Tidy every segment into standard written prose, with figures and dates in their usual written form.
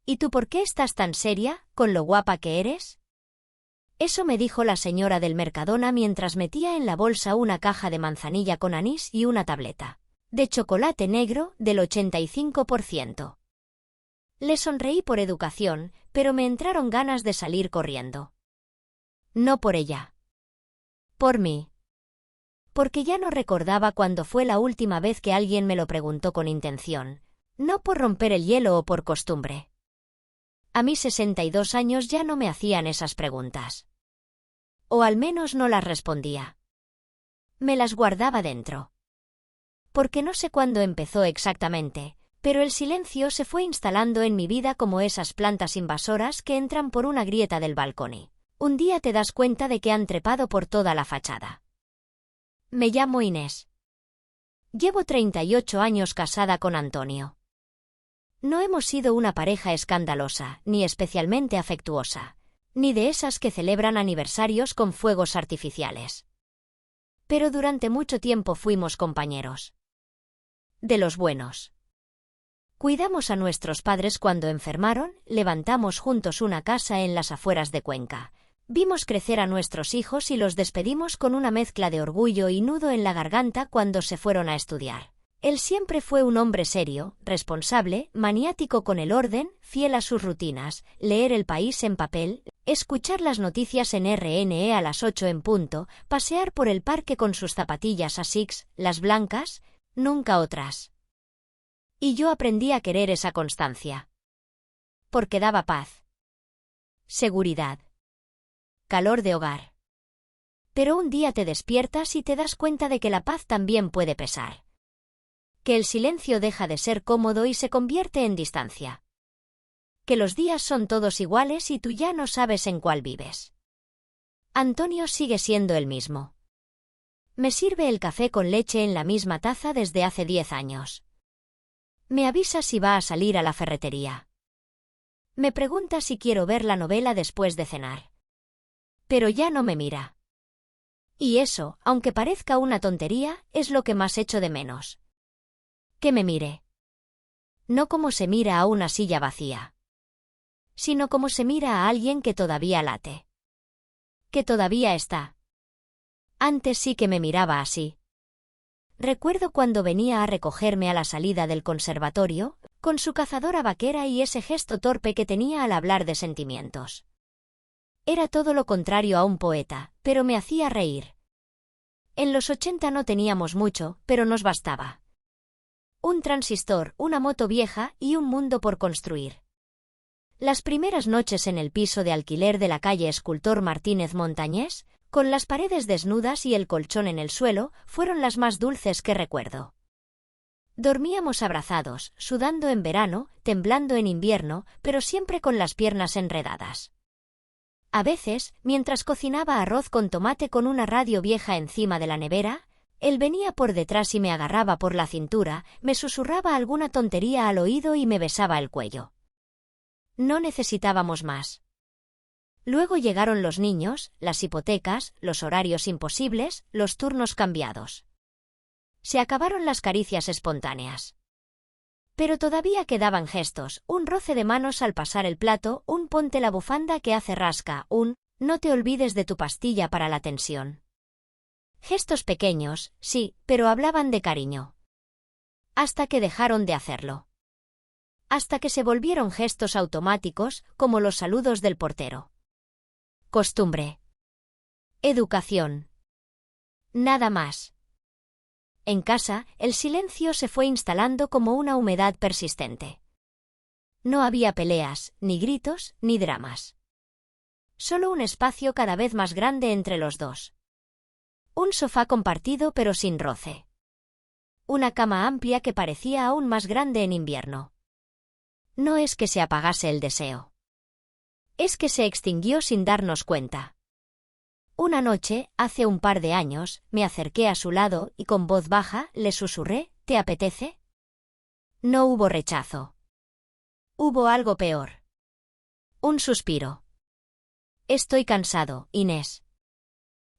¿Y tú por qué estás tan seria, con lo guapa que eres? Eso me dijo la señora del Mercadona mientras metía en la bolsa una caja de manzanilla con anís y una tableta de chocolate negro del 85%. Le sonreí por educación, pero me entraron ganas de salir corriendo. No por ella. Por mí. Porque ya no recordaba cuándo fue la última vez que alguien me lo preguntó con intención, no por romper el hielo o por costumbre. A mis 62 años ya no me hacían esas preguntas. O al menos no las respondía. Me las guardaba dentro. Porque no sé cuándo empezó exactamente, pero el silencio se fue instalando en mi vida como esas plantas invasoras que entran por una grieta del balcón y un día te das cuenta de que han trepado por toda la fachada. Me llamo Inés. Llevo 38 años casada con Antonio. No hemos sido una pareja escandalosa, ni especialmente afectuosa, ni de esas que celebran aniversarios con fuegos artificiales. Pero durante mucho tiempo fuimos compañeros. De los buenos. Cuidamos a nuestros padres cuando enfermaron, levantamos juntos una casa en las afueras de Cuenca. Vimos crecer a nuestros hijos y los despedimos con una mezcla de orgullo y nudo en la garganta cuando se fueron a estudiar. Él siempre fue un hombre serio, responsable, maniático con el orden, fiel a sus rutinas, leer El País en papel, escuchar las noticias en RNE a las 8 en punto, pasear por el parque con sus zapatillas Asics, las blancas, nunca otras. Y yo aprendí a querer esa constancia. Porque daba paz. Seguridad. Calor de hogar. Pero un día te despiertas y te das cuenta de que la paz también puede pesar. Que el silencio deja de ser cómodo y se convierte en distancia. Que los días son todos iguales y tú ya no sabes en cuál vives. Antonio sigue siendo el mismo. Me sirve el café con leche en la misma taza desde hace 10 años. Me avisa si va a salir a la ferretería. Me pregunta si quiero ver la novela después de cenar. Pero ya no me mira. Y eso, aunque parezca una tontería, es lo que más echo de menos. Que me mire. No como se mira a una silla vacía. Sino como se mira a alguien que todavía late. Que todavía está. Antes sí que me miraba así. Recuerdo cuando venía a recogerme a la salida del conservatorio, con su cazadora vaquera y ese gesto torpe que tenía al hablar de sentimientos. Era todo lo contrario a un poeta, pero me hacía reír. En los 80 no teníamos mucho, pero nos bastaba. Un transistor, una moto vieja y un mundo por construir. Las primeras noches en el piso de alquiler de la calle Escultor Martínez Montañés, con las paredes desnudas y el colchón en el suelo, fueron las más dulces que recuerdo. Dormíamos abrazados, sudando en verano, temblando en invierno, pero siempre con las piernas enredadas. A veces, mientras cocinaba arroz con tomate con una radio vieja encima de la nevera, él venía por detrás y me agarraba por la cintura, me susurraba alguna tontería al oído y me besaba el cuello. No necesitábamos más. Luego llegaron los niños, las hipotecas, los horarios imposibles, los turnos cambiados. Se acabaron las caricias espontáneas. Pero todavía quedaban gestos, un roce de manos al pasar el plato, un ponte la bufanda que hace rasca, un no te olvides de tu pastilla para la tensión. Gestos pequeños, sí, pero hablaban de cariño. Hasta que dejaron de hacerlo. Hasta que se volvieron gestos automáticos, como los saludos del portero. Costumbre. Educación. Nada más. En casa, el silencio se fue instalando como una humedad persistente. No había peleas, ni gritos, ni dramas. Solo un espacio cada vez más grande entre los dos. Un sofá compartido pero sin roce. Una cama amplia que parecía aún más grande en invierno. No es que se apagase el deseo. Es que se extinguió sin darnos cuenta. Una noche, hace un par de años, me acerqué a su lado y con voz baja le susurré, ¿te apetece? No hubo rechazo. Hubo algo peor. Un suspiro. Estoy cansado, Inés.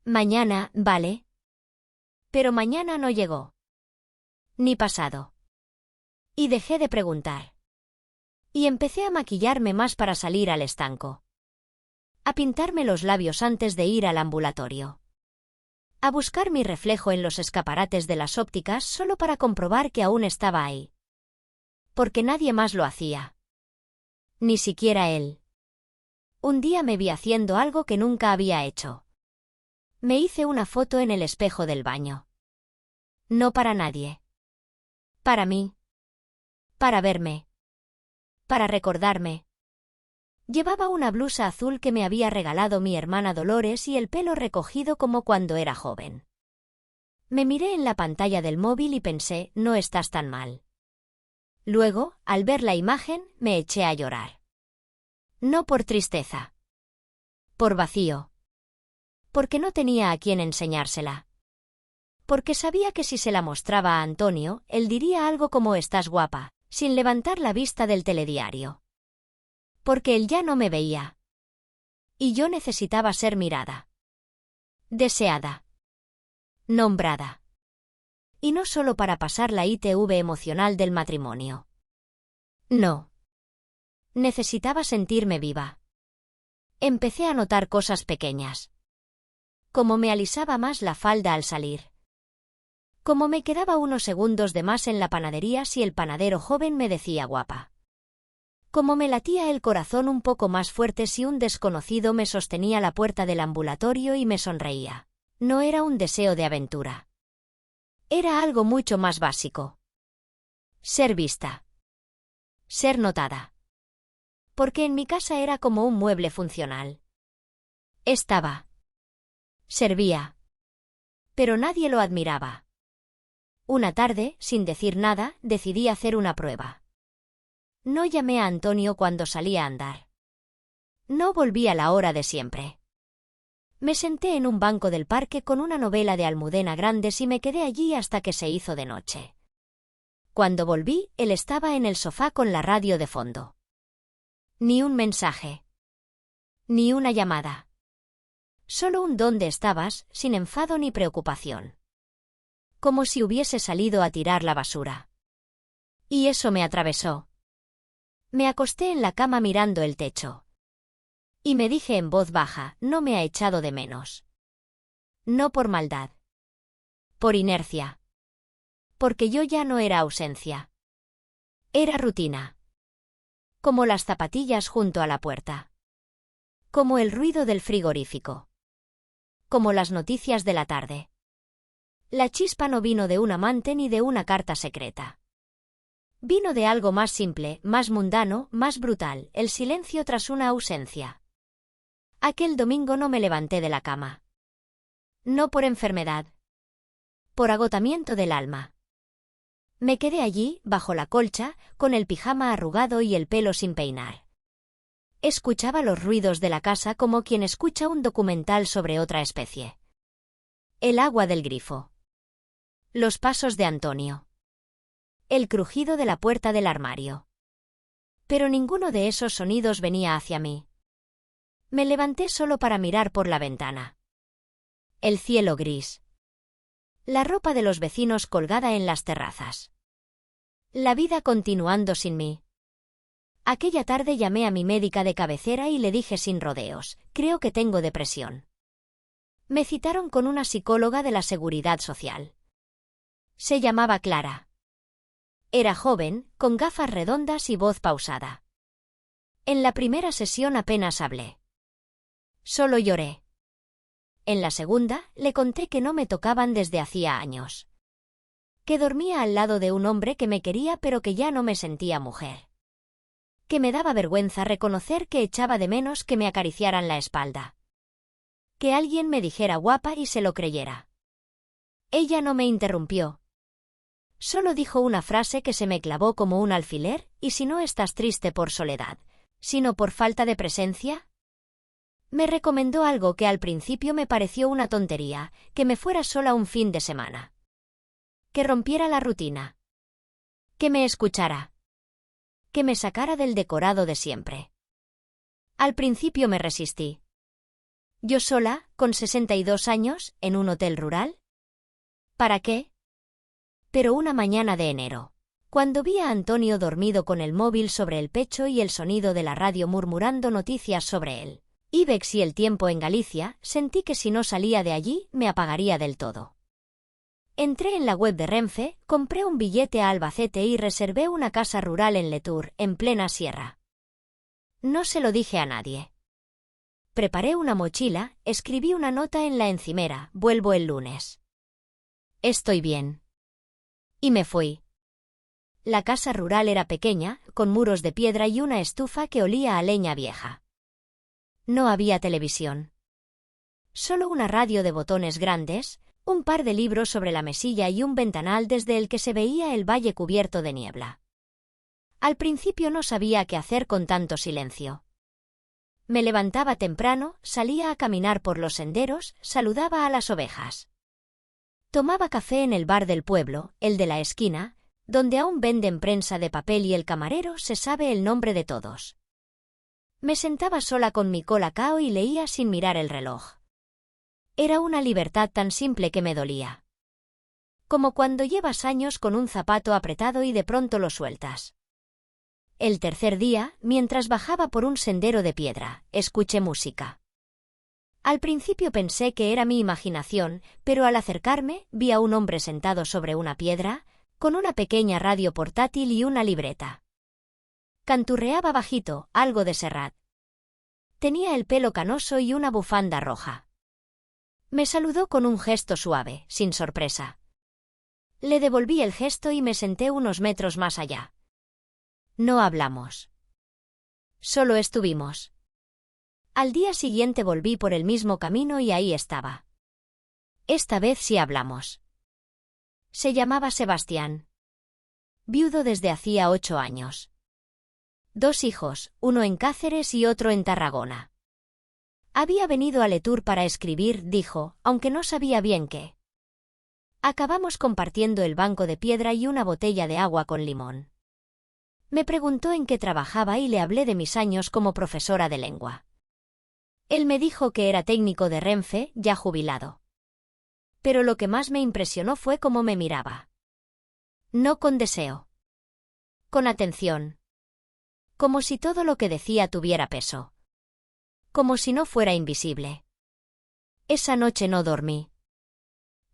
Mañana, ¿vale? Pero mañana no llegó. Ni pasado. Y dejé de preguntar. Y empecé a maquillarme más para salir al estanco. A pintarme los labios antes de ir al ambulatorio. A buscar mi reflejo en los escaparates de las ópticas solo para comprobar que aún estaba ahí. Porque nadie más lo hacía. Ni siquiera él. Un día me vi haciendo algo que nunca había hecho. Me hice una foto en el espejo del baño. No para nadie. Para mí. Para verme. Para recordarme. Llevaba una blusa azul que me había regalado mi hermana Dolores y el pelo recogido como cuando era joven. Me miré en la pantalla del móvil y pensé, no estás tan mal. Luego, al ver la imagen, me eché a llorar. No por tristeza. Por vacío. Porque no tenía a quién enseñársela. Porque sabía que si se la mostraba a Antonio, él diría algo como estás guapa, sin levantar la vista del telediario. Porque él ya no me veía. Y yo necesitaba ser mirada. Deseada. Nombrada. Y no solo para pasar la ITV emocional del matrimonio. No. Necesitaba sentirme viva. Empecé a notar cosas pequeñas. Como me alisaba más la falda al salir. Como me quedaba unos segundos de más en la panadería si el panadero joven me decía guapa. Como me latía el corazón un poco más fuerte si un desconocido me sostenía la puerta del ambulatorio y me sonreía. No era un deseo de aventura. Era algo mucho más básico. Ser vista. Ser notada. Porque en mi casa era como un mueble funcional. Estaba. Servía. Pero nadie lo admiraba. Una tarde, sin decir nada, decidí hacer una prueba. No llamé a Antonio cuando salí a andar. No volví a la hora de siempre. Me senté en un banco del parque con una novela de Almudena Grandes y me quedé allí hasta que se hizo de noche. Cuando volví, él estaba en el sofá con la radio de fondo. Ni un mensaje. Ni una llamada. Solo un ¿dónde estabas?, sin enfado ni preocupación. Como si hubiese salido a tirar la basura. Y eso me atravesó. Me acosté en la cama mirando el techo. Y me dije en voz baja, no me ha echado de menos. No por maldad. Por inercia. Porque yo ya no era ausencia. Era rutina. Como las zapatillas junto a la puerta. Como el ruido del frigorífico. Como las noticias de la tarde. La chispa no vino de un amante ni de una carta secreta. Vino de algo más simple, más mundano, más brutal, el silencio tras una ausencia. Aquel domingo no me levanté de la cama. No por enfermedad. Por agotamiento del alma. Me quedé allí, bajo la colcha, con el pijama arrugado y el pelo sin peinar. Escuchaba los ruidos de la casa como quien escucha un documental sobre otra especie. El agua del grifo. Los pasos de Antonio. El crujido de la puerta del armario. Pero ninguno de esos sonidos venía hacia mí. Me levanté solo para mirar por la ventana. El cielo gris. La ropa de los vecinos colgada en las terrazas. La vida continuando sin mí. Aquella tarde llamé a mi médica de cabecera y le dije sin rodeos, creo que tengo depresión. Me citaron con una psicóloga de la Seguridad Social. Se llamaba Clara. Era joven, con gafas redondas y voz pausada. En la primera sesión apenas hablé. Solo lloré. En la segunda, le conté que no me tocaban desde hacía años. Que dormía al lado de un hombre que me quería pero que ya no me sentía mujer. Que me daba vergüenza reconocer que echaba de menos que me acariciaran la espalda. Que alguien me dijera guapa y se lo creyera. Ella no me interrumpió. Solo dijo una frase que se me clavó como un alfiler, ¿y si no estás triste por soledad, sino por falta de presencia? Me recomendó algo que al principio me pareció una tontería, que me fuera sola un fin de semana. Que rompiera la rutina. Que me escuchara. Que me sacara del decorado de siempre. Al principio me resistí. ¿Yo sola, con 62 años, en un hotel rural? ¿Para qué? Pero una mañana de enero, Cuando vi a Antonio dormido con el móvil sobre el pecho y el sonido de la radio murmurando noticias sobre él, IBEX y el tiempo en Galicia, sentí que si no salía de allí, me apagaría del todo. Entré en la web de Renfe, compré un billete a Albacete y reservé una casa rural en Letour, en plena sierra. No se lo dije a nadie. Preparé una mochila, escribí una nota en la encimera, vuelvo el lunes. Estoy bien. Y me fui. La casa rural era pequeña, con muros de piedra y una estufa que olía a leña vieja. No había televisión. Solo una radio de botones grandes, un par de libros sobre la mesilla y un ventanal desde el que se veía el valle cubierto de niebla. Al principio no sabía qué hacer con tanto silencio. Me levantaba temprano, salía a caminar por los senderos, saludaba a las ovejas. Tomaba café en el bar del pueblo, el de la esquina, donde aún venden prensa de papel y el camarero se sabe el nombre de todos. Me sentaba sola con mi colacao y leía sin mirar el reloj. Era una libertad tan simple que me dolía. Como cuando llevas años con un zapato apretado y de pronto lo sueltas. El tercer día, mientras bajaba por un sendero de piedra, escuché música. Al principio pensé que era mi imaginación, pero al acercarme, vi a un hombre sentado sobre una piedra, con una pequeña radio portátil y una libreta. Canturreaba bajito, algo de Serrat. Tenía el pelo canoso y una bufanda roja. Me saludó con un gesto suave, sin sorpresa. Le devolví el gesto y me senté unos metros más allá. No hablamos. Solo estuvimos. Al día siguiente volví por el mismo camino y ahí estaba. Esta vez sí hablamos. Se llamaba Sebastián. Viudo desde hacía 8 años. 2 hijos, uno en Cáceres y otro en Tarragona. Había venido a Letour para escribir, dijo, aunque no sabía bien qué. Acabamos compartiendo el banco de piedra y una botella de agua con limón. Me preguntó en qué trabajaba y le hablé de mis años como profesora de lengua. Él me dijo que era técnico de Renfe, ya jubilado. Pero lo que más me impresionó fue cómo me miraba. No con deseo. Con atención. Como si todo lo que decía tuviera peso. Como si no fuera invisible. Esa noche no dormí.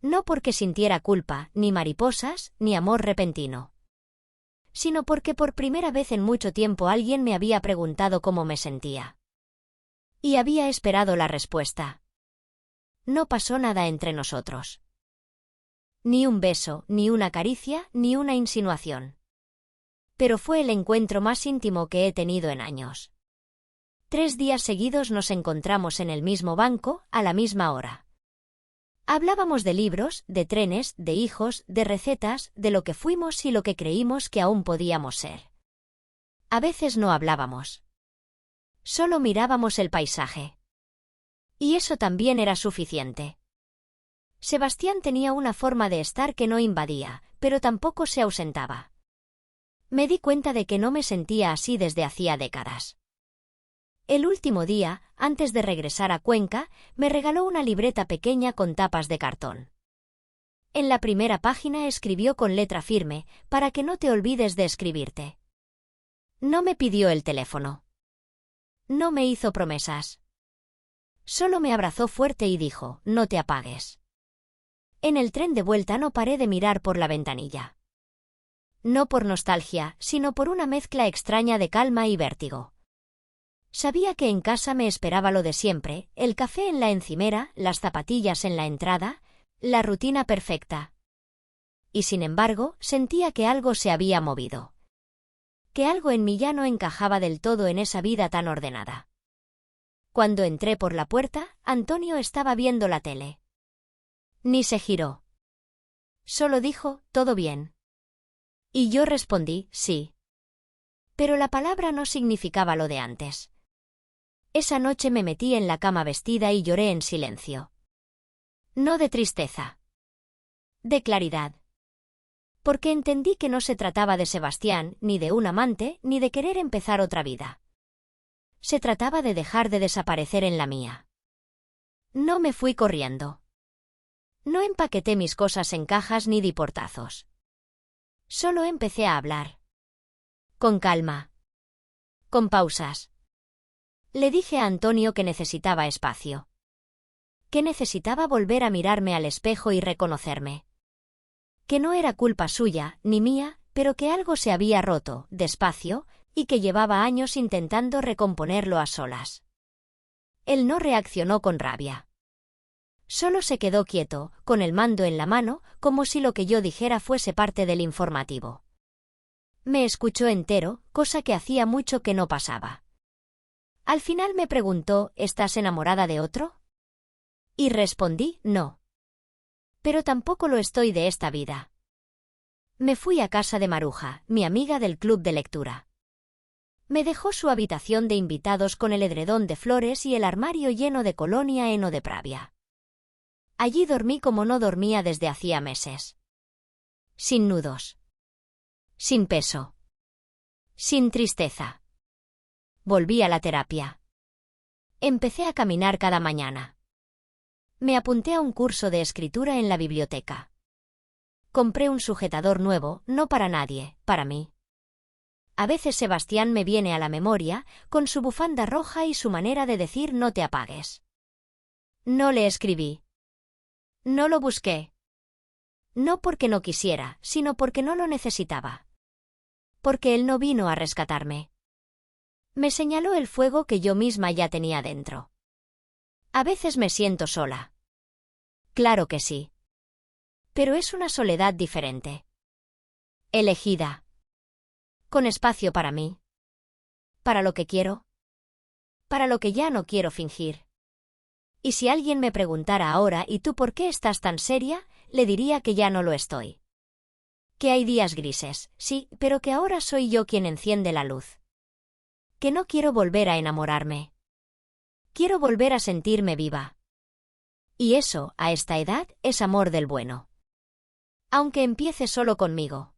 No porque sintiera culpa, ni mariposas, ni amor repentino. Sino porque por primera vez en mucho tiempo alguien me había preguntado cómo me sentía. Y había esperado la respuesta. No pasó nada entre nosotros. Ni un beso, ni una caricia, ni una insinuación. Pero fue el encuentro más íntimo que he tenido en años. 3 días seguidos nos encontramos en el mismo banco, a la misma hora. Hablábamos de libros, de trenes, de hijos, de recetas, de lo que fuimos y lo que creímos que aún podíamos ser. A veces no hablábamos. Solo mirábamos el paisaje. Y eso también era suficiente. Sebastián tenía una forma de estar que no invadía, pero tampoco se ausentaba. Me di cuenta de que no me sentía así desde hacía décadas. El último día, antes de regresar a Cuenca, me regaló una libreta pequeña con tapas de cartón. En la primera página escribió con letra firme, para que no te olvides de escribirte. No me pidió el teléfono. No me hizo promesas. Solo me abrazó fuerte y dijo, no te apagues. En el tren de vuelta no paré de mirar por la ventanilla. No por nostalgia, sino por una mezcla extraña de calma y vértigo. Sabía que en casa me esperaba lo de siempre, el café en la encimera, las zapatillas en la entrada, la rutina perfecta. Y sin embargo, sentía que algo se había movido. Que algo en mí ya no encajaba del todo en esa vida tan ordenada. Cuando entré por la puerta, Antonio estaba viendo la tele. Ni se giró. Solo dijo, ¿todo bien? Y yo respondí, sí. Pero la palabra no significaba lo de antes. Esa noche me metí en la cama vestida y lloré en silencio. No de tristeza. De claridad. Porque entendí que no se trataba de Sebastián, ni de un amante, ni de querer empezar otra vida. Se trataba de dejar de desaparecer en la mía. No me fui corriendo. No empaqueté mis cosas en cajas ni di portazos. Solo empecé a hablar. Con calma. Con pausas. Le dije a Antonio que necesitaba espacio. Que necesitaba volver a mirarme al espejo y reconocerme. Que no era culpa suya, ni mía, pero que algo se había roto, despacio, y que llevaba años intentando recomponerlo a solas. Él no reaccionó con rabia. Solo se quedó quieto, con el mando en la mano, como si lo que yo dijera fuese parte del informativo. Me escuchó entero, cosa que hacía mucho que no pasaba. Al final me preguntó, ¿estás enamorada de otro? Y respondí, no. Pero tampoco lo estoy de esta vida. Me fui a casa de Maruja, mi amiga del club de lectura. Me dejó su habitación de invitados con el edredón de flores y el armario lleno de colonia heno de Pravia. Allí dormí como no dormía desde hacía meses. Sin nudos. Sin peso. Sin tristeza. Volví a la terapia. Empecé a caminar cada mañana. Me apunté a un curso de escritura en la biblioteca. Compré un sujetador nuevo, no para nadie, para mí. A veces Sebastián me viene a la memoria, con su bufanda roja y su manera de decir no te apagues. No le escribí. No lo busqué. No porque no quisiera, sino porque no lo necesitaba. Porque él no vino a rescatarme. Me señaló el fuego que yo misma ya tenía dentro. A veces me siento sola. Claro que sí. Pero es una soledad diferente. Elegida. Con espacio para mí. Para lo que quiero. Para lo que ya no quiero fingir. Y si alguien me preguntara ahora ¿y tú por qué estás tan seria?, le diría que ya no lo estoy. Que hay días grises, sí, pero que ahora soy yo quien enciende la luz. Que no quiero volver a enamorarme. Quiero volver a sentirme viva. Y eso, a esta edad, es amor del bueno. Aunque empiece solo conmigo.